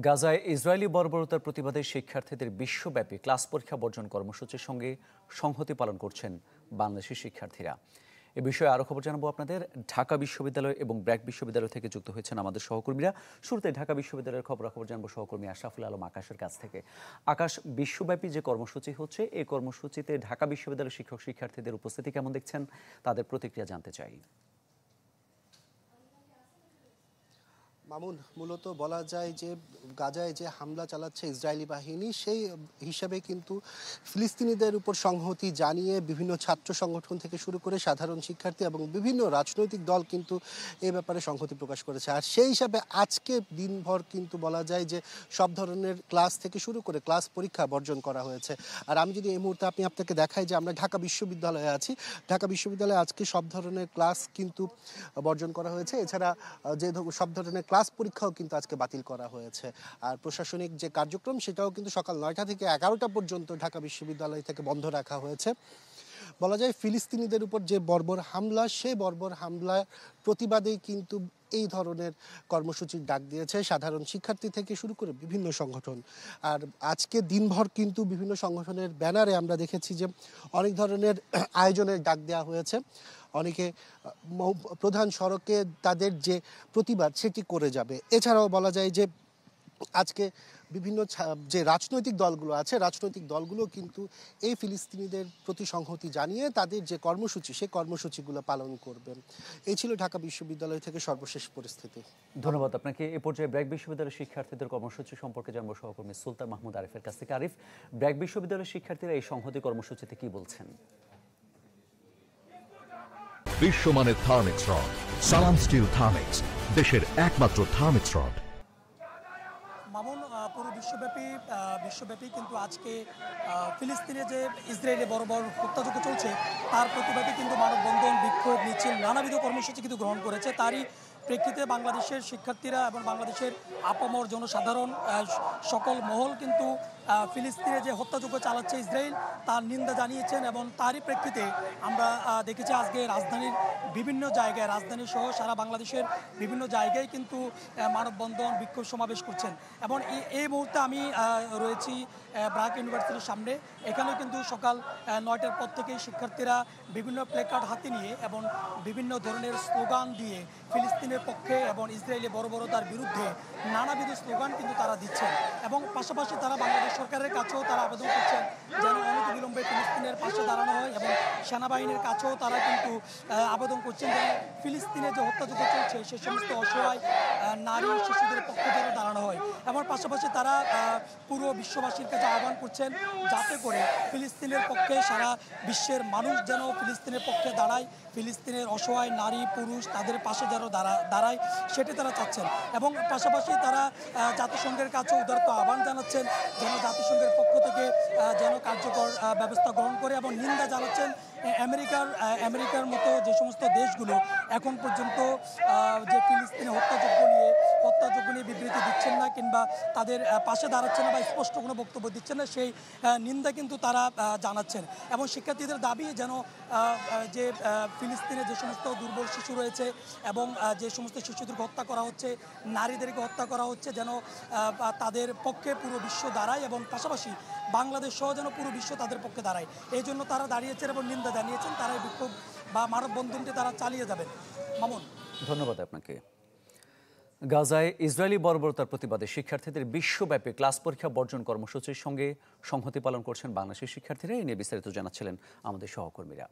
গাজায় ইসরায়েলি বর্বরতার প্রতিবাদে শিক্ষার্থীদের বিশ্বব্যাপী ক্লাস পরীক্ষা বর্জন কর্মসূচির সঙ্গে সংহতি পালন করছেন বাংলাদেশের শিক্ষার্থীরা। এ বিষয়ে আরও খবর জানাবো আপনাদের। ঢাকা বিশ্ববিদ্যালয় এবং ব্র্যাক বিশ্ববিদ্যালয় থেকে যুক্ত হয়েছেন আমাদের সহকর্মীরা। শুরুতে ঢাকা বিশ্ববিদ্যালয়ের খবরাখবর জানবো সহকর্মী আশরাফুল আলম আকাশের কাছ থেকে। আকাশ, বিশ্বব্যাপী যে কর্মসূচি হচ্ছে, এই কর্মসূচিতে ঢাকা বিশ্ববিদ্যালয়ের শিক্ষক শিক্ষার্থীদের উপস্থিতি কেমন দেখছেন, তাদের প্রতিক্রিয়া জানতে চাই। মামুন, মূলত বলা যায় যে গাজায় যে হামলা চালাচ্ছে ইসরায়েলি বাহিনী, সেই হিসাবে কিন্তু ফিলিস্তিনিদের উপর সংহতি জানিয়ে বিভিন্ন ছাত্র সংগঠন থেকে শুরু করে সাধারণ শিক্ষার্থী এবং বিভিন্ন রাজনৈতিক দল কিন্তু এ ব্যাপারে সংহতি প্রকাশ করেছে। আর সেই হিসাবে আজকে দিনভর কিন্তু বলা যায় যে সব ধরনের ক্লাস থেকে শুরু করে ক্লাস পরীক্ষা বর্জন করা হয়েছে। আর আমি যদি এই মুহূর্তে আপনাকে দেখাই যে আমরা ঢাকা বিশ্ববিদ্যালয়ে আছি, ঢাকা বিশ্ববিদ্যালয়ে আজকে সব ধরনের ক্লাস কিন্তু বর্জন করা হয়েছে। এছাড়া যে সব ধরনের ক্লাস পরীক্ষাও কিন্তু আজকে বাতিল করা হয়েছে। আর প্রশাসনিক যে কার্যক্রম সেটাও কিন্তু সকাল 9টা থেকে 11টা পর্যন্ত ঢাকা বিশ্ববিদ্যালয় থেকে বন্ধ রাখা হয়েছে। বলা যায় ফিলিস্তিনিদের উপর যে বর্বর হামলা, সেই বর্বর হামলার প্রতিবাদেই কিন্তু এই ধরনের কর্মসূচির ডাক দিয়েছে সাধারণ শিক্ষার্থী থেকে শুরু করে বিভিন্ন সংগঠন। আর আজকে দিনভর কিন্তু বিভিন্ন সংগঠনের ব্যানারে আমরা দেখেছি যে অনেক ধরনের আয়োজনের ডাক দেওয়া হয়েছে। অনেকে প্রধান সড়কে তাদের যে প্রতিবাদ সেটি করে যাবে। এছাড়াও বলা যায় যে আজকে বিভিন্ন যে রাজনৈতিক দলগুলো আছে, রাজনৈতিক দলগুলো কিন্তু এই ফিলিস্তিনিদের প্রতি সংহতি জানিয়ে তাদের যে কর্মসূচি, সেই কর্মসূচিগুলো পালন করবেন। এই ছিল ঢাকা বিশ্ববিদ্যালয় থেকে সর্বশেষ পরিস্থিতি। ধন্যবাদ আপনাকে। এ পর্যায়ে ব্র্যাক বিশ্ববিদ্যালয়ের শিক্ষার্থীদের কর্মসূচি সম্পর্কে জানবো সহকর্মী সুলতান মাহমুদ আরিফের কাছ থেকে। আরিফ, ব্র্যাক বিশ্ববিদ্যালয়ের শিক্ষার্থীরা এই সংহতি কর্মসূচিতে কি বলছেন? বিশ্বমানের থার্মিক্স রড, সালাম স্টিল থার্মিক্স, দেশের একমাত্র থার্মিক্স রড। মামুন, পুরো বিশ্বব্যাপী কিন্তু আজকে ফিলিস্তিনে যে ইসরায়েলে বড় হত্যাযজ্ঞ চলছে, তার প্রতিবাদে কিন্তু মানববন্ধন, বিক্ষোভ, মিছিল, নানাবিধ কর্মসূচি কিন্তু গ্রহণ করেছে। তারই প্রেক্ষিতে বাংলাদেশের শিক্ষার্থীরা এবং বাংলাদেশের আপামর জনসাধারণ সকল মহল কিন্তু ফিলিস্তিনে যে হত্যাযজ্ঞ চালাচ্ছে ইসরায়েল, তার নিন্দা জানিয়েছেন। এবং তারই প্রেক্ষিতে আমরা দেখেছি আজকে রাজধানীর বিভিন্ন জায়গায়, রাজধানী সহ সারা বাংলাদেশের বিভিন্ন জায়গায় কিন্তু মানববন্ধন, বিক্ষোভ সমাবেশ করছেন। এবং এই মুহূর্তে আমি রয়েছি ব্র্যাক ইউনিভার্সিটির সামনে। এখানে কিন্তু সকাল 9টার পর থেকেই শিক্ষার্থীরা বিভিন্ন প্লেকার্ড হাতে নিয়ে এবং বিভিন্ন ধরনের স্লোগান দিয়ে ফিলিস্তিনের পক্ষে এবং ইসরায়েলি বর্বরতার বিরুদ্ধে নানাবিধ স্লোগান কিন্তু তারা দিচ্ছেন। এবং পাশাপাশি তারা বাংলাদেশ সরকারের কাছেও তারা আবেদন করছেন যেন অনতিবিলম্বে ফিলিস্তিনের পাশে দাঁড়ানো হয়, এবং সেনাবাহিনীর কাছেও তারা কিন্তু আবেদন করছেন যেন ফিলিস্তিনে যে হত্যাযজ্ঞ চলছে সে সমস্ত অসহায় নারী শিশুদের পক্ষে যেন দাঁড়ানো হয়। এবং পাশাপাশি তারা পুরো বিশ্ববাসীর কাছে আহ্বান করছেন যাতে করে ফিলিস্তিনের পক্ষে সারা বিশ্বের মানুষ যেন ফিলিস্তিনের পক্ষে দাঁড়ায়, ফিলিস্তিনের অসহায় নারী পুরুষ তাদের পাশে যেন দাঁড়ায়, সেটি তারা চাচ্ছেন। এবং পাশাপাশি তারা জাতিসংঘের কাছে উদারত আহ্বান জানাচ্ছেন যেন জাতিসংঘের পক্ষ থেকে যেন কার্যকর ব্যবস্থা গ্রহণ করে, এবং নিন্দা জানাচ্ছেন আমেরিকার মতো যে সমস্ত দেশগুলো এখন পর্যন্ত যে ফিলিস্তিনে হত্যাযজ্ঞ নিয়ে বিবৃতি দিচ্ছেন না কিংবা তাদের পাশে দাঁড়াচ্ছেন না বা স্পষ্ট কোনো বক্তব্য দিচ্ছেন না, সেই নিন্দা কিন্তু তারা জানাচ্ছেন। এবং শিক্ষার্থীদের দাবি যেন যে ফিলিস্তিনে যে সমস্ত দুর্বল শিশু রয়েছে এবং যে সমস্ত শিশুদেরকে হত্যা করা হচ্ছে, নারীদেরকে হত্যা করা হচ্ছে, যেন তাদের পক্ষে পুরো বিশ্ব দাঁড়ায়, এবং পাশাপাশি বাংলাদেশ সহ যেন পুরো বিশ্ব তাদের পক্ষে দাঁড়ায়। এই জন্য তারা দাঁড়িয়েছেন এবং নিন্দা জানিয়েছেন। তারা এই বিক্ষোভ বা মানববন্ধনটি তারা চালিয়ে যাবেন। মামুন, ধন্যবাদ আপনাকে। গাজায় ইসরায়েলি বর্বরতার প্রতিবাদে শিক্ষার্থীদের বিশ্বব্যাপী ক্লাস পরীক্ষা বর্জন কর্মসূচির সঙ্গে সংহতি পালন করছেন বাংলাদেশের শিক্ষার্থীরা। এই নিয়ে বিস্তারিত জানাচ্ছিলেন আমাদের সহকর্মীরা।